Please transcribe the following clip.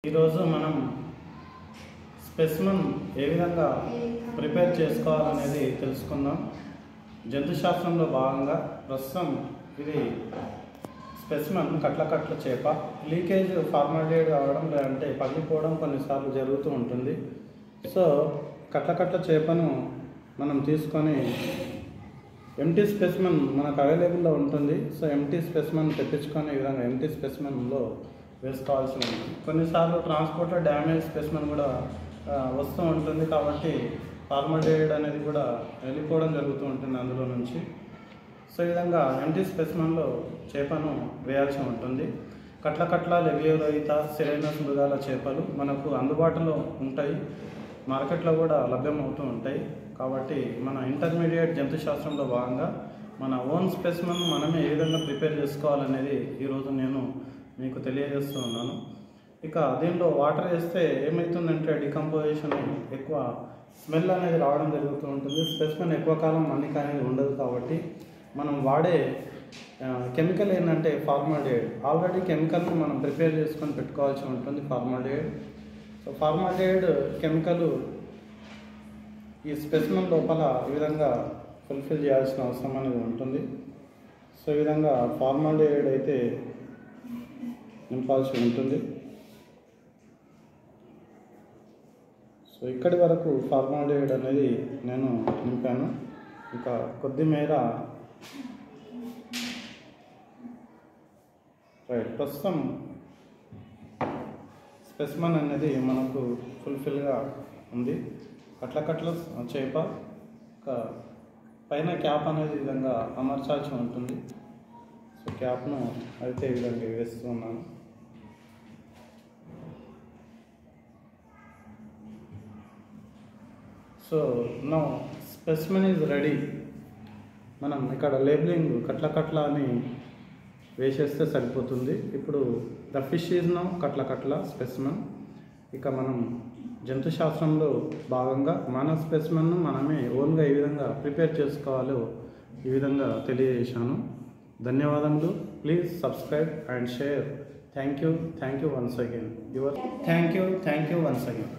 ఈరోజు మనం స్పెసిమెన్ ఏ విధంగా ప్రిపేర్ చేసుకోవాలనేది తెలుసుకుందాం. జంతుశాస్త్రంలో భాగంగా ప్రస్తుతం ఇది స్పెసిమెన్ కట్ల చేప లీకేజ్ ఫార్మాలిటీడ్ కావడం లేదంటే పగిలిపోవడం కొన్నిసార్లు జరుగుతూ ఉంటుంది. సో కట్ల చేపను మనం తీసుకొని ఎంటీ స్పెసిమెన్ మనకు అవైలబుల్లో ఉంటుంది. సో ఎంటీ స్పెసిమెన్ తెప్పించుకొని ఈ విధంగా ఎంటీ స్పెసిమెన్లో వేసుకోవాల్సి ఉంటుంది. కొన్నిసార్లు ట్రాన్స్పోర్ట్లో డ్యామేజ్ స్పెసిమెన్ కూడా వస్తూ ఉంటుంది, కాబట్టి ఫార్మాలిటీడ్ అనేది కూడా వెళ్ళిపోవడం జరుగుతూ ఉంటుంది అందులో నుంచి. సో ఈ విధంగా ఎంటీ స్పెసిమెన్లో చేపను వేయాల్సి ఉంటుంది. కట్ల లెవియోరహిత సిరైనస్ మృగాల చేపలు మనకు అందుబాటులో ఉంటాయి, మార్కెట్లో కూడా లభ్యమవుతూ ఉంటాయి. కాబట్టి మన ఇంటర్మీడియట్ జంతుశాస్త్రంలో భాగంగా మన ఓన్ స్పెసిమెన్ మనమే ఏ విధంగా ప్రిపేర్ చేసుకోవాలనేది ఈరోజు నేను మీకు తెలియజేస్తూ ఉన్నాను. ఇక దీనిలో వాటర్ వేస్తే ఏమవుతుందంటే డికంపోజిషన్ ఎక్కువ స్మెల్ అనేది రావడం జరుగుతూ ఉంటుంది. స్పెసిమెన్ ఎక్కువ కాలం మన్నిక అనేది ఉండదు, కాబట్టి మనం వాడే కెమికల్ ఏంటంటే ఫార్మాలిటీడ్. ఆల్రెడీ కెమికల్ని మనం ప్రిపేర్ చేసుకొని పెట్టుకోవాల్సి ఉంటుంది ఫార్మాలిటీడ్. సో ఫార్మాలిటీడ్ కెమికల్ ఈ స్పెసిమెన్ లోపల ఈ విధంగా ఫుల్ఫిల్ చేయాల్సిన అవసరం అనేది ఉంటుంది. సో ఈ విధంగా ఫార్మాలిటీడ్ అయితే నింపాల్సి ఉంటుంది. సో ఇక్కడి వరకు ఫార్మాలిటీడ్ అనేది నేను నింపాను. ఇంకా కొద్ది మేర ప్రస్తుతం స్పెసిమెన్ అనేది మనకు ఫుల్ఫిల్గా ఉంది. కట్ల చేప పైన క్యాప్ అనేది ఈ విధంగా అమర్చాల్సి ఉంటుంది. సో క్యాప్ను అయితే ఈ విధంగా వేస్తూ ఉన్నాను. So now specimen is ready. మనం ఇక్కడ లేబులింగ్ కట్ల అని వేసేస్తే సరిపోతుంది. ఇప్పుడు the fish is now Katla specimen. ఇక మనం జంతుశాస్త్రంలో భాగంగా మన స్పెసిమెన్ను మనమే ఓన్గా ఏ విధంగా ప్రిపేర్ చేసుకోవాలో ఈ విధంగా తెలియజేశాను. ధన్యవాదములు. Please subscribe and share. Thank you once again. Thank you once again.